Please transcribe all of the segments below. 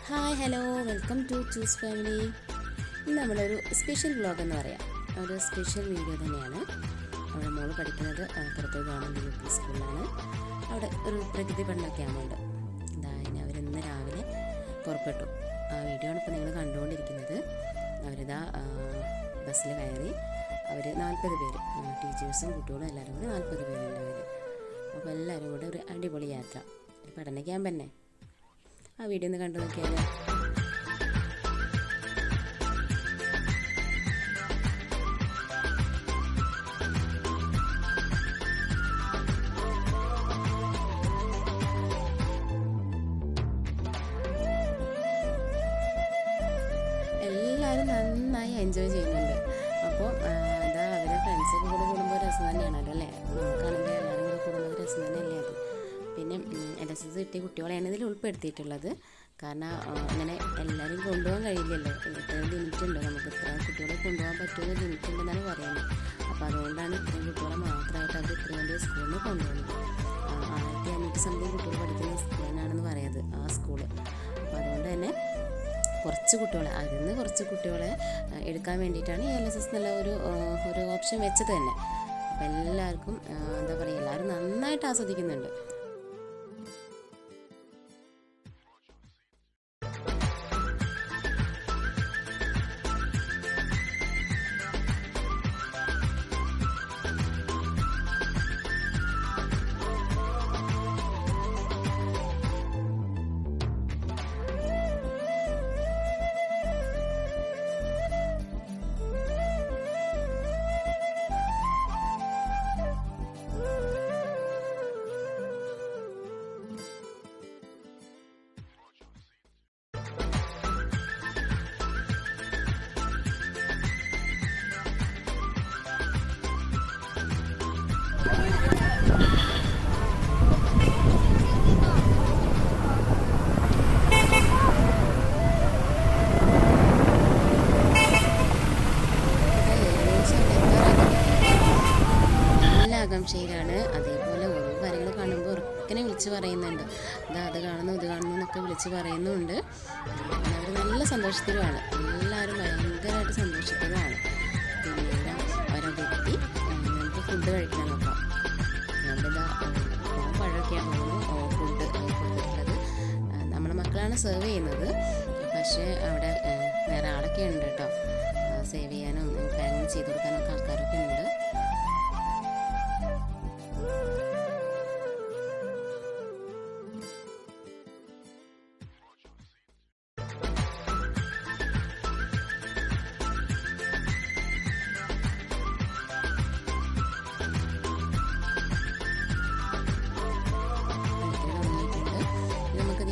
Hi hello welcome to choose family. ഇന്ന് നമ്മളൊരു special vlog എന്ന് പറയാം. ഒരു സ്പെഷ്യൽ വീഡിയോ തന്നെയാണ്. നമ്മുടെ മോള് പഠിക്കുന്നത് പുറത്ത് ഗവൺമെൻറ് യു സ്കൂളിലാണ്. അവിടെ ഒരു പ്രകൃതി പഠന ക്യാമ്പുണ്ട്. ഇതായതിന് അവരിന്ന് രാവിലെ പുറപ്പെട്ടു. ആ വീഡിയോ ആണ് ഇപ്പോൾ നിങ്ങൾ കണ്ടുകൊണ്ടിരിക്കുന്നത്. അവരിതാ ബസ്സിൽ കയറി. അവർ 40 പേര്, ടീച്ചേഴ്സും കുട്ടികളും എല്ലാവരും കൂടി 40 പേരുണ്ട് അവർ. അപ്പോൾ എല്ലാവരും കൂടെ ഒരു അടിപൊളി യാത്ര, പഠന ക്യാമ്പ് തന്നെ. ആ വീഡിയോ ഒന്ന് കണ്ടു നോക്കിയാലോ. എല്ലാവരും നന്നായി എൻജോയ് ചെയ്യുന്നുണ്ട്. അപ്പോൾ ഇതാ അവരെ ഫ്രണ്ട്സൊക്കെ കൂടെ കൂടുമ്പോൾ രസം തന്നെയാണല്ലോ അല്ലേ. നമുക്കാണെങ്കിൽ എല്ലാവരും കൂടെ കൂടുമ്പോൾ രസം തന്നെയല്ലേ അത്. പിന്നെ LSS കിട്ടിയ കുട്ടികളെയാണ് ഇതിൽ ഉൾപ്പെടുത്തിയിട്ടുള്ളത്. കാരണം അങ്ങനെ എല്ലാവരും കൊണ്ടുപോകാൻ കഴിയില്ലല്ലോ. ഇത്ര ലിമിറ്റ് ഉണ്ട്, നമുക്ക് ഇത്ര കുട്ടികളെ കൊണ്ടുപോകാൻ പറ്റുമെന്ന് ലിമിറ്റ് ഉണ്ടെന്നാണ് പറയുന്നത്. അപ്പോൾ അതുകൊണ്ടാണ് ഇത്രയും കുട്ടികളെ മാത്രമായിട്ട് അവർ ഇത്രയും വലിയ സ്കൂളിൽ നിന്ന് കൊണ്ടുപോകുന്നത്. 1500 സംതിങ് കുട്ടികൾ പഠിക്കുന്ന സ്കൂളിനാണെന്ന് പറയുന്നത് ആ സ്കൂള്. അപ്പോൾ അതുകൊണ്ട് തന്നെ കുറച്ച് കുട്ടികളെ, അതിൽ നിന്ന് കുറച്ച് കുട്ടികളെ എടുക്കാൻ വേണ്ടിയിട്ടാണ് ഈ LSS എന്നുള്ള ഒരു ഓപ്ഷൻ വെച്ചത് തന്നെ. അപ്പോൾ എല്ലാവർക്കും എന്താ പറയുക, എല്ലാവരും നന്നായിട്ട് ആസ്വദിക്കുന്നുണ്ട്. ആകാംക്ഷയിലാണ്. അതേപോലെ ഓരോ കാര്യങ്ങൾ കാണുമ്പോൾ ഉറക്കനെ വിളിച്ച് പറയുന്നുണ്ട്. അത് കാണുന്നു ഇത് കാണുന്നു എന്നൊക്കെ വിളിച്ച് പറയുന്നുണ്ട്. അവർ നല്ല സന്തോഷത്തിലുമാണ്, എല്ലാവരും ഭയങ്കരമായിട്ട് സന്തോഷത്തിലുമാണ്. പിന്നെ അവരവിടെ എത്തി. നമുക്ക് ഫുഡ് കഴിക്കാൻ നോക്കാം. നമ്മളിതാ പഴമൊക്കെയാണ് തോന്നുന്നു ഫുഡ് കൊടുത്തിട്ടുള്ളത്. നമ്മുടെ മക്കളാണ് സെർവ് ചെയ്യുന്നത്. പക്ഷേ അവിടെ വേറെ ആളൊക്കെ ഉണ്ട് കേട്ടോ, സേവ് ചെയ്യാനും പാക്കിങ് ചെയ്ത് കൊടുക്കാനൊക്കെ ആൾക്കാരൊക്കെ ഉണ്ട്.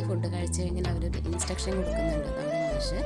ഫുഡ് കഴിച്ച് കഴിഞ്ഞാൽ അവരൊരു ഇൻസ്ട്രക്ഷൻ കൊടുക്കുന്നുണ്ട് നമ്മുടെ മാഷ്.